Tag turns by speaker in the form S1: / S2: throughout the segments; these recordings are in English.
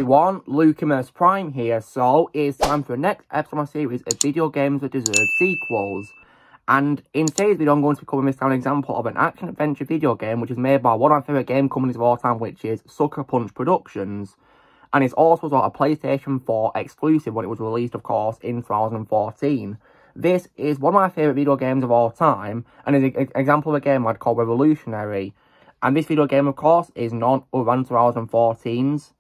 S1: everyone, InFamous Prime here. So it's time for the next episode of my series of video games that deserve sequels. And in today's video, I'm going to be covering this down an example of an action-adventure video game which is made by one of my favourite game companies of all time, which is Sucker Punch Productions. And it's also a PlayStation 4 exclusive when it was released, of course, in 2014. This is one of my favourite video games of all time, and is an example of a game I'd call revolutionary. And this video game, of course, is none other than 2014's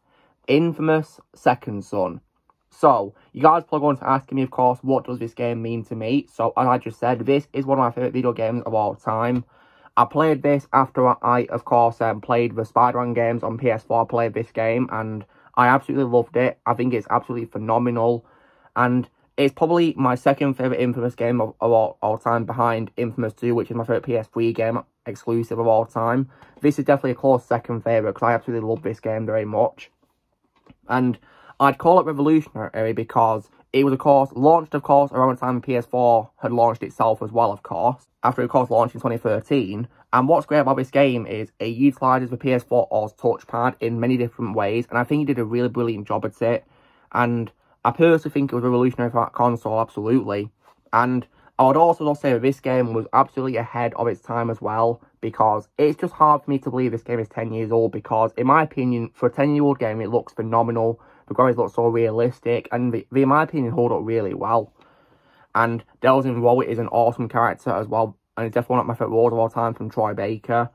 S1: InFamous Second Son. So, you guys are going to ask me, of course, what does this game mean to me? So, as I just said, this is one of my favourite video games of all time. I played this after I, of course, played the Spider-Man games on PS4. I played this game, and I absolutely loved it. I think it's absolutely phenomenal. And it's probably my second favourite InFamous game of all time, behind InFamous 2, which is my favourite PS3 game exclusive of all time. This is definitely a close second favourite, because I absolutely love this game very much. And I'd call it revolutionary because it was, of course, launched, of course, around the time PS4 had launched itself as well, of course, after it, of course, launched in 2013. And what's great about this game is it utilises the PS4's touchpad in many different ways, and I think it did a really brilliant job at it. And I personally think it was revolutionary for that console, absolutely. And I would also say that this game was absolutely ahead of its time as well, because it's just hard for me to believe this game is 10 years old, because, in my opinion, for a 10-year-old game, it looks phenomenal. The graphics look so realistic, and they, in my opinion, hold up really well. And Delvin Rowe is an awesome character as well, and it's definitely one of my favourite roles of all time from Troy Baker.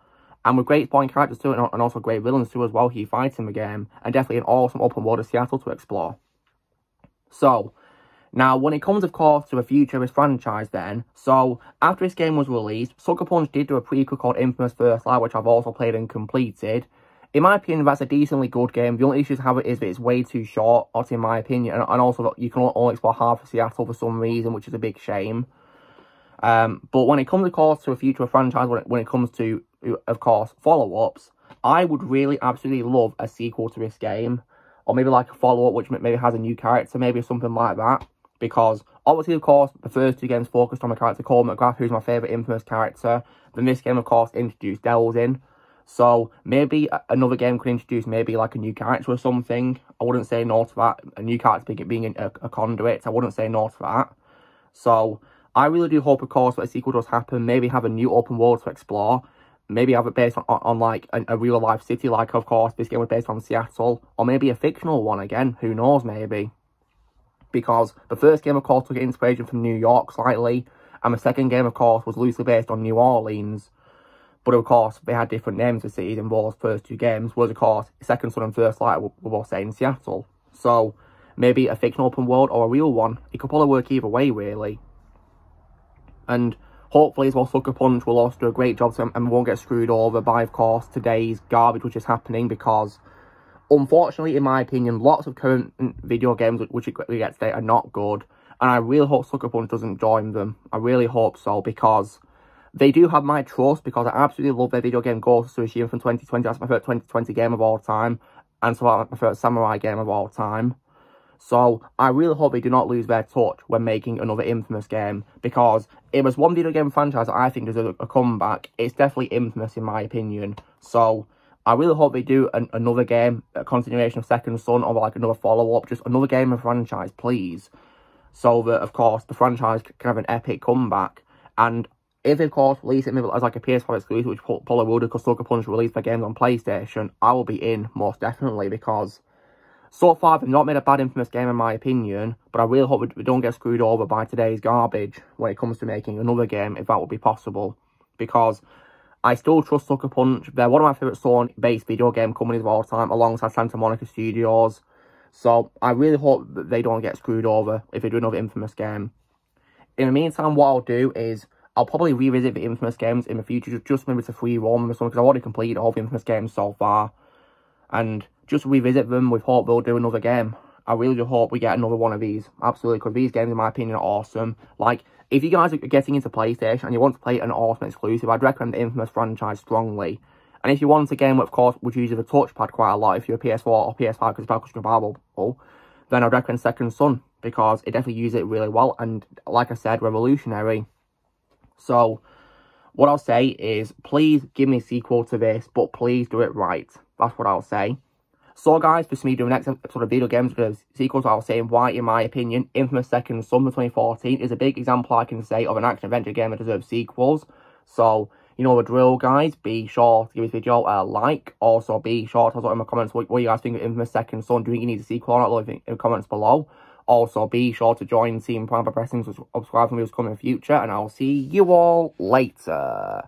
S1: And with great supporting characters too, and also great villains too as well, he fights in the game, and definitely an awesome open world of Seattle to explore. So, now, when it comes, of course, to the future of this franchise then, so, after this game was released, Sucker Punch did do a prequel called InFamous First Light, which I've also played and completed. In my opinion, that's a decently good game. The only issue to have it is that it's way too short, in my opinion, and also that you can only explore half of Seattle for some reason, which is a big shame. But when it comes, of course, to a future franchise, when it comes to, of course, follow-ups, I would really absolutely love a sequel to this game, or maybe like a follow-up which maybe has a new character, maybe something like that. Because, obviously, of course, the first two games focused on my character Cole McGrath, who's my favourite InFamous character. Then this game, of course, introduced Delvin. So, maybe another game could introduce maybe like a new character or something. I wouldn't say no to that. A new character being a conduit. I wouldn't say no to that. So, I really do hope, of course, that a sequel does happen. Maybe have a new open world to explore. Maybe have it based on like a real-life city, like, of course, this game was based on Seattle. Or maybe a fictional one again. Who knows, maybe. Because the first game, of course, took inspiration from New York slightly, and the second game, of course, was loosely based on New Orleans. But, of course, they had different names for cities in those first two games, whereas, of course, Second Son and First Light were both set in Seattle. So, maybe a fictional open world or a real one. It could probably work either way, really. And hopefully, as well, Sucker Punch will also do a great job and won't get screwed over by, of course, today's garbage which is happening, because unfortunately, in my opinion, lots of current video games which we get today are not good. And I really hope Sucker Punch doesn't join them. I really hope so, because they do have my trust, because I absolutely love their video game Ghost of Tsushima from 2020. That's my favourite 2020 game of all time. And so that's my favourite samurai game of all time. So I really hope they do not lose their touch when making another InFamous game. Because if there's one video game franchise that I think deserves a comeback, it's definitely InFamous in my opinion. So I really hope they do another game, a continuation of Second Son, or like another follow-up, just another game of franchise, please. So that, of course, the franchise can have an epic comeback. And if they, of course, release it maybe as like a PS4 exclusive, which probably will do, because Sucker Punch released their games on PlayStation, I will be in, most definitely, because so far they've not made a bad InFamous game in my opinion, but I really hope we don't get screwed over by today's garbage when it comes to making another game, if that would be possible. Because I still trust Sucker Punch. They're one of my favourite Sony-based video game companies of all time, alongside Santa Monica Studios. So, I really hope that they don't get screwed over if they do another InFamous game. In the meantime, what I'll do is, I'll probably revisit the InFamous games in the future, just maybe to free roam or something, because I've already completed all the InFamous games so far. And just revisit them with hope they'll do another game. I really do hope we get another one of these. Absolutely, because these games, in my opinion, are awesome. Like, if you guys are getting into PlayStation and you want to play an awesome exclusive, I'd recommend the InFamous franchise strongly. And if you want a game, of course, which uses the touchpad quite a lot, if you're a PS4 or PS5 because it's backwards compatible, then I'd recommend Second Son, because it definitely uses it really well, and like I said, revolutionary. So, what I'll say is, please give me a sequel to this, but please do it right. That's what I'll say. So guys, for me doing the next episode of video games with sequels, I was saying why, in my opinion, Infamous Second Son from 2014 is a big example, I can say, of an action-adventure game that deserves sequels. So, you know the drill, guys. Be sure to give this video a like. Also, be sure to tell us in the comments what you guys think of Infamous Second Son. Do you think you need a sequel or not? Leave it in the comments below. Also, be sure to join Team Prime by pressing subscribe for videos coming in the future. And I'll see you all later.